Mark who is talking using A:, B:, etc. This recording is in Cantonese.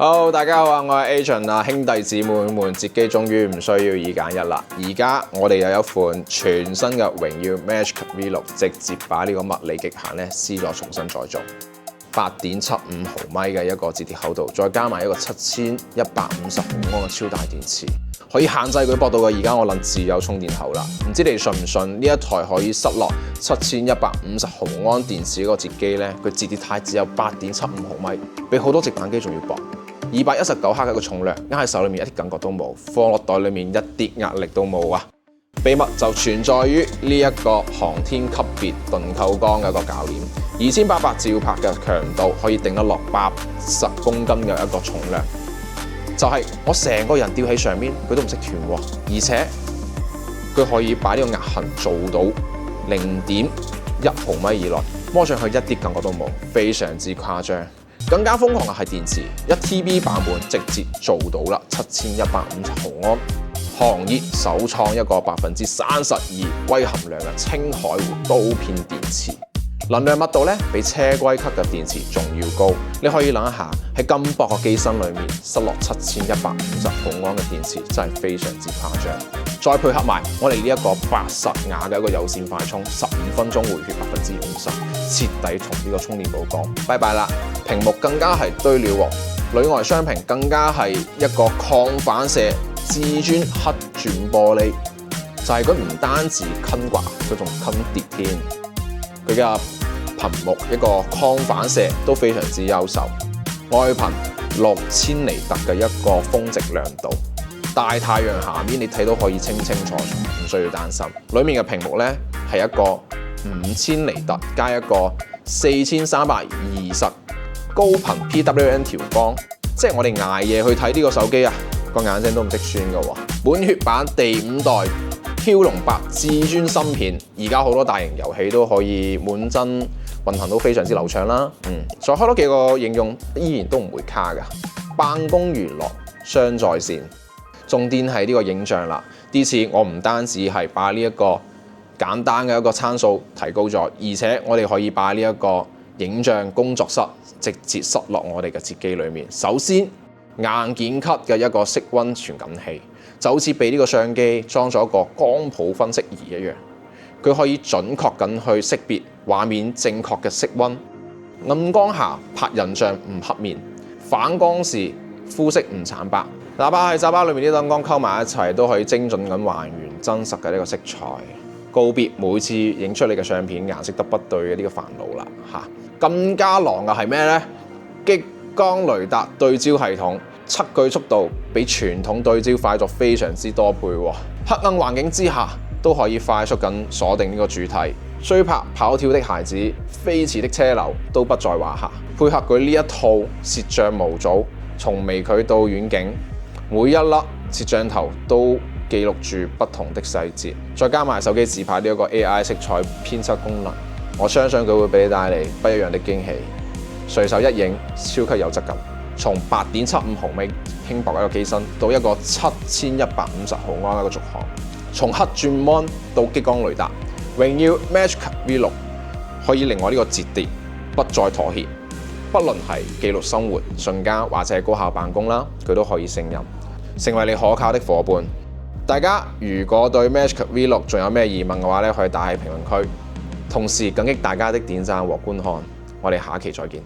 A: Hello， 大家好啊！我係 Agent 啊，兄弟姊妹們，摺機終於唔需要2揀1啦。而家我哋又有一款全新嘅榮耀 Magic V6，直接把呢個物理極限咧撕咗重新再做，8.75毫米嘅一個摺疊厚度，再加埋一個7150毫安嘅超大電池，可以限制佢駁到嘅。而家我能自有充電口啦，唔知你信唔信呢一台可以塞落7150毫安電池嗰個摺機咧，佢摺疊態只有8.75毫米，比好多直板機仲要薄。219克嘅一個重量，握喺手裏面一啲感覺都冇，放落袋裏面一啲壓力都冇啊！秘密就存在於呢一個航天級別盾構鋼嘅一個鉸鏈，2800兆帕嘅強度可以頂得落80公斤嘅一個重量，就係我成個人吊喺上面，佢都唔識斷喎，而且佢可以把呢個壓痕做到0.1毫米以內，摸上去一啲感覺都冇，非常之誇張。更加瘋狂嘅係電池，1TB 版本直接做到啦7150毫安，行業首創一個32%硅含量嘅青海湖刀片電池，能量密度咧比車規級嘅電池仲要高。你可以諗一下，喺咁薄嘅機身裏面塞落7150毫安嘅電池，真係非常之誇張。再配合埋我哋呢一個80瓦嘅一個有線快充，15分鐘回血50%，徹底同呢個充電寶講拜拜啦！屏幕更加係堆料喎，裏外雙屏更加係一個抗反射至尊黑鑽玻璃，就係佢唔單止襟刮，佢仲襟跌添。佢嘅屏幕一個抗反射都非常之優秀，外頻6000尼特嘅一個峰值亮度，大太陽下面你睇到可以清清楚楚，唔需要擔心。裏面嘅屏幕咧係一個5000尼特加一個4320高頻 PWM 調光，即係我哋捱夜去睇呢個手機啊，個眼睛都唔識酸㗎喎。本血版第5代驍龍8至尊芯片，而家好多大型遊戲都可以滿幀運行到非常之流暢啦。再開多幾個應用依然都唔會卡㗎。辦公娛樂雙在線，重點係呢個影像啦。呢次我唔單止係把呢一個簡單嘅一個參數提高咗，而且我哋可以把呢一個影像工作室直接塞落我哋嘅摺機裏面。首先硬件級嘅一個色溫傳感器，就好似俾呢個相機裝咗一個光譜分析儀一樣，佢可以準確咁去識別畫面正確嘅色溫，暗光下拍人像唔黑面，反光時膚色唔慘白。哪怕係閘巴裏面啲燈光溝埋一齊，都可以精準咁還原真實嘅呢個色彩，告別每次影出嚟嘅相片顏色得不對嘅呢個煩惱啦嚇。更加狼嘅係咩呢？激光雷達對焦系統，測距速度比傳統對焦快咗非常之多倍喎。黑暗環境之下都可以快速咁鎖定呢個主題，追拍跑跳的孩子、飛馳的車流都不在話下。配合佢呢一套攝像模組，從微距到遠景，每一粒攝像頭都記錄住不同的細節，再加埋手機自拍呢一個 AI 色彩編輯功能，我相信佢會俾你帶嚟不一樣的驚喜。隨手一影，超級有質感。從8.75毫米輕薄一個機身，到一個7150毫安一個續航，從黑鑽 Mon 到激光雷達，榮耀 Magic V6 可以令我呢個摺疊不再妥協。不論係記錄生活、瞬間或者係高效辦公啦，佢都可以勝任，成為你可靠的夥伴。大家如果對 Magic V6 仲有咩疑問嘅話咧，可以打喺評論區。同時感激大家的點讚和觀看，我哋下期再見。